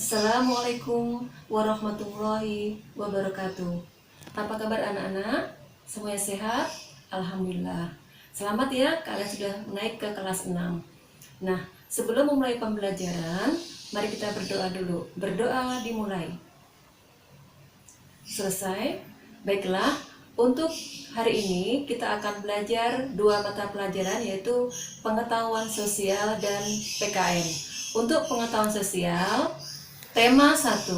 Assalamualaikum warahmatullahi wabarakatuh. Apa kabar anak-anak? Semuanya sehat? Alhamdulillah. Selamat ya, kalian sudah naik ke kelas 6. Nah, sebelum memulai pembelajaran, mari kita berdoa dulu. Berdoa dimulai. Selesai? Baiklah, untuk hari ini kita akan belajar dua mata pelajaran, yaitu pengetahuan sosial dan PKN. Untuk pengetahuan sosial, tema 1,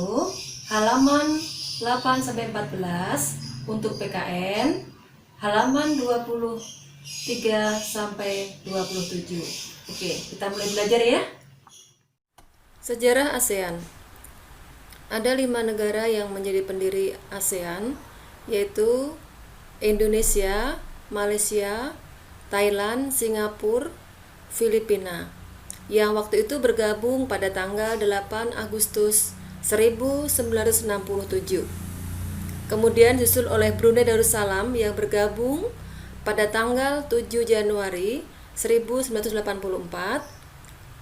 halaman 8-14. Untuk PKN, halaman 23-27. Oke, kita mulai belajar ya. Sejarah ASEAN. Ada 5 negara yang menjadi pendiri ASEAN, yaitu Indonesia, Malaysia, Thailand, Singapura, Filipina, yang waktu itu bergabung pada tanggal 8 Agustus 1967. Kemudian disusul oleh Brunei Darussalam yang bergabung pada tanggal 7 Januari 1984.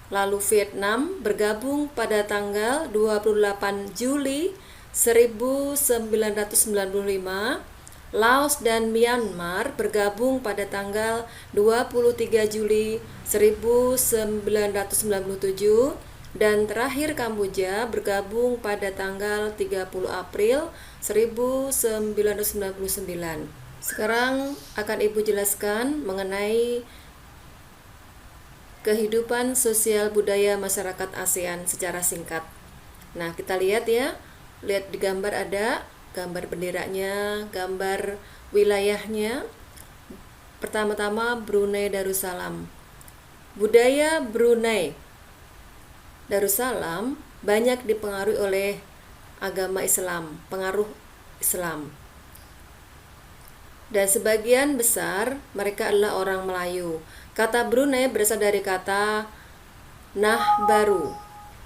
Lalu Vietnam bergabung pada tanggal 28 Juli 1995. Laos dan Myanmar bergabung pada tanggal 23 Juli 1997, dan terakhir Kamboja bergabung pada tanggal 30 April 1999. Sekarang akan Ibu jelaskan mengenai kehidupan sosial budaya masyarakat ASEAN secara singkat. Nah, kita lihat ya. Lihat di gambar, ada gambar benderanya, gambar wilayahnya. Pertama-tama Brunei Darussalam. Budaya Brunei Darussalam banyak dipengaruhi oleh agama Islam, pengaruh Islam. Dan sebagian besar mereka adalah orang Melayu. Kata Brunei berasal dari kata nah baru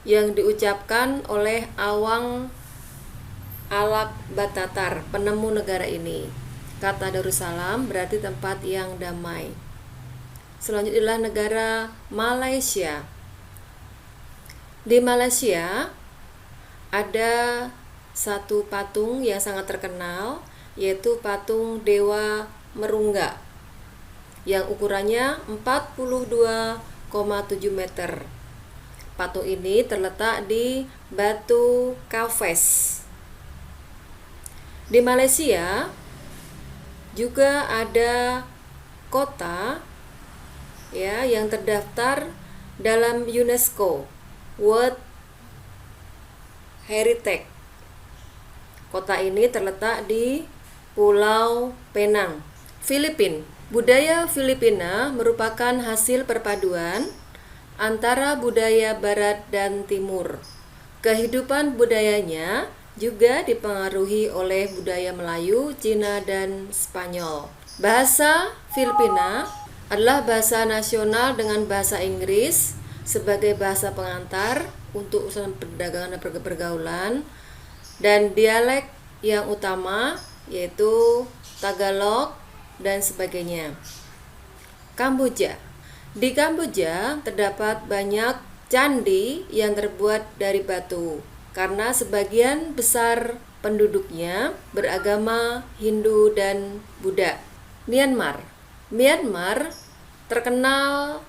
yang diucapkan oleh Awang Alak Batatar, penemu negara ini. Kata Darussalam berarti tempat yang damai. Selanjutnya adalah negara Malaysia. Di Malaysia ada satu patung yang sangat terkenal, yaitu patung Dewa Merungga yang ukurannya 42,7 meter. Patung ini terletak di Batu Kafes. Di Malaysia juga ada kota ya yang terdaftar dalam UNESCO World Heritage. Kota ini terletak di Pulau Penang, Filipina. Budaya Filipina merupakan hasil perpaduan antara budaya barat dan timur. Kehidupan budayanya juga dipengaruhi oleh budaya Melayu, Cina, dan Spanyol. Bahasa Filipina adalah bahasa nasional dengan bahasa Inggris sebagai bahasa pengantar untuk urusan perdagangan dan pergaulan, dan dialek yang utama yaitu Tagalog dan sebagainya. Kamboja. Di Kamboja terdapat banyak candi yang terbuat dari batu karena sebagian besar penduduknya beragama Hindu dan Buddha. Myanmar. Myanmar terkenal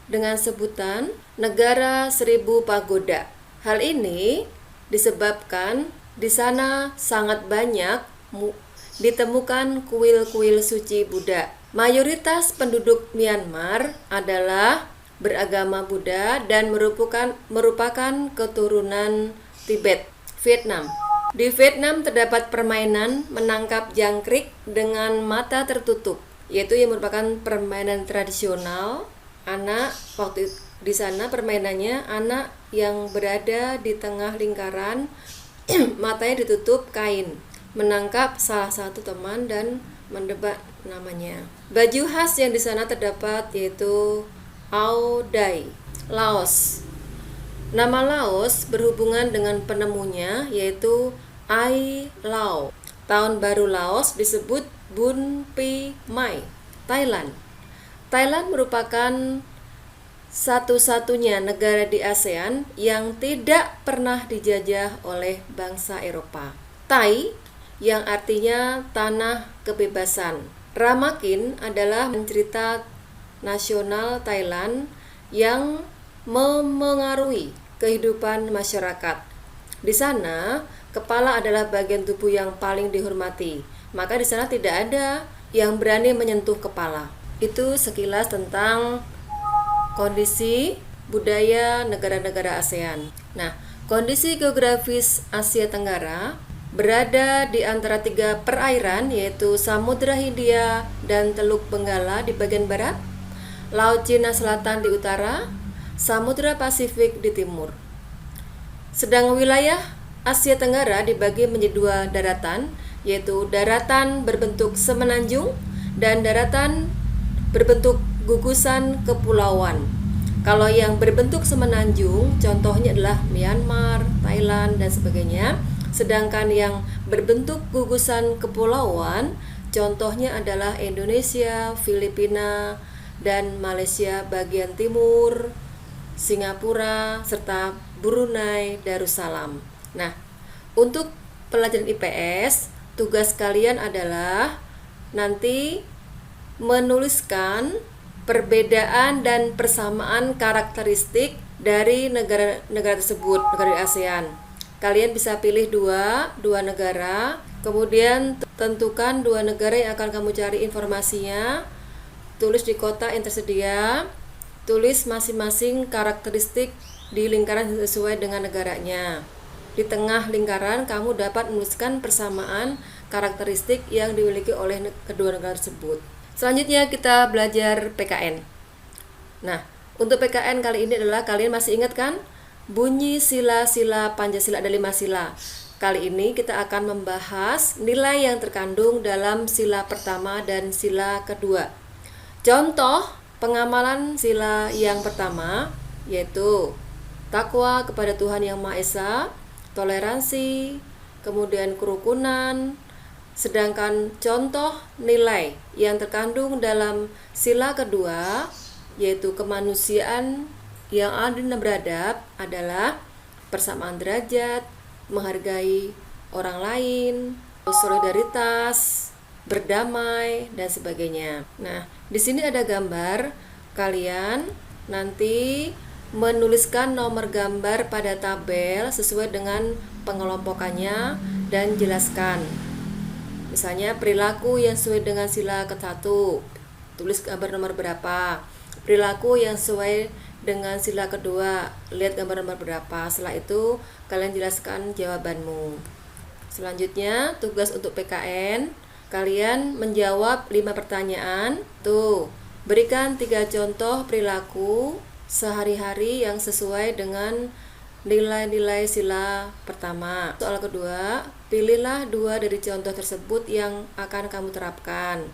dengan sebutan negara 1000 pagoda. Hal ini disebabkan di sana sangat banyak ditemukan kuil-kuil suci Buddha. Mayoritas penduduk Myanmar adalah beragama Buddha dan merupakan keturunan Tibet. Vietnam. Di Vietnam terdapat permainan menangkap jangkrik dengan mata tertutup, yaitu yang merupakan permainan tradisional. Anak waktu di sana permainannya anak yang berada di tengah lingkaran matanya ditutup kain, menangkap salah satu teman dan menebak namanya. Baju khas yang di sana terdapat yaitu Ao Dai. Laos. Nama Laos berhubungan dengan penemunya yaitu Ai Lao. Tahun baru Laos disebut Bun Pi Mai. Thailand. Thailand merupakan satu-satunya negara di ASEAN yang tidak pernah dijajah oleh bangsa Eropa. Tai, yang artinya tanah kebebasan. Ramakin adalah cerita nasional Thailand yang memengaruhi kehidupan masyarakat. Di sana, kepala adalah bagian tubuh yang paling dihormati. Maka di sana tidak ada yang berani menyentuh kepala. Itu sekilas tentang kondisi budaya negara-negara ASEAN. Nah, kondisi geografis Asia Tenggara berada di antara 3 perairan, yaitu Samudra Hindia dan Teluk Benggala di bagian barat, Laut Cina Selatan di utara, Samudra Pasifik di timur. Sedang wilayah Asia Tenggara dibagi menjadi 2 daratan, yaitu daratan berbentuk semenanjung dan daratan berbentuk gugusan kepulauan. Kalau yang berbentuk semenanjung, contohnya adalah Myanmar, Thailand, dan sebagainya. Sedangkan yang berbentuk gugusan kepulauan, contohnya adalah Indonesia, Filipina, dan Malaysia bagian timur, Singapura, serta Brunei Darussalam. Nah, untuk pelajaran IPS, tugas kalian adalah nanti menuliskan perbedaan dan persamaan karakteristik dari negara-negara tersebut, negara di ASEAN. Kalian bisa pilih dua negara, kemudian tentukan 2 negara yang akan kamu cari informasinya, tulis di kotak yang tersedia, tulis masing-masing karakteristik di lingkaran sesuai dengan negaranya. Di tengah lingkaran, kamu dapat menuliskan persamaan karakteristik yang dimiliki oleh kedua negara tersebut. Selanjutnya kita belajar PKN. Nah, untuk PKN kali ini adalah, kalian masih ingat kan? Bunyi sila-sila Pancasila ada 5 sila. Kali ini kita akan membahas nilai yang terkandung dalam sila pertama dan sila kedua. Contoh pengamalan sila yang pertama yaitu takwa kepada Tuhan Yang Maha Esa, toleransi, kemudian kerukunan. Sedangkan contoh nilai yang terkandung dalam sila kedua yaitu kemanusiaan yang adil dan beradab adalah persamaan derajat, menghargai orang lain, solidaritas, berdamai, dan sebagainya. Nah, di sini ada gambar. Kalian nanti menuliskan nomor gambar pada tabel sesuai dengan pengelompokannya dan jelaskan. Misalnya perilaku yang sesuai dengan sila ke-1, tulis gambar nomor berapa. Perilaku yang sesuai dengan sila kedua, lihat gambar nomor berapa. Setelah itu kalian jelaskan jawabanmu. Selanjutnya tugas untuk PKN, kalian menjawab 5 pertanyaan. Tuh, berikan 3 contoh perilaku sehari-hari yang sesuai dengan nilai-nilai sila pertama. Soal kedua, pilihlah 2 dari contoh tersebut yang akan kamu terapkan.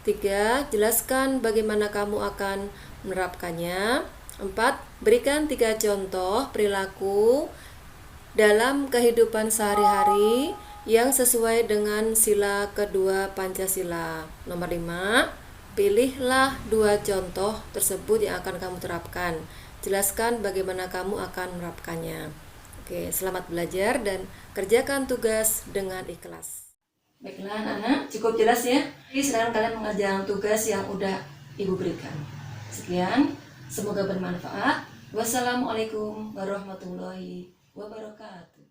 3, jelaskan bagaimana kamu akan menerapkannya. 4, berikan 3 contoh perilaku dalam kehidupan sehari-hari yang sesuai dengan sila kedua Pancasila. Nomor 5, pilihlah 2 contoh tersebut yang akan kamu terapkan. Jelaskan bagaimana kamu akan menerapkannya. Oke, selamat belajar dan kerjakan tugas dengan ikhlas. Baiklah anak-anak, cukup jelas ya. Jadi sekarang kalian mengerjakan tugas yang udah Ibu berikan. Sekian, semoga bermanfaat. Wassalamualaikum warahmatullahi wabarakatuh.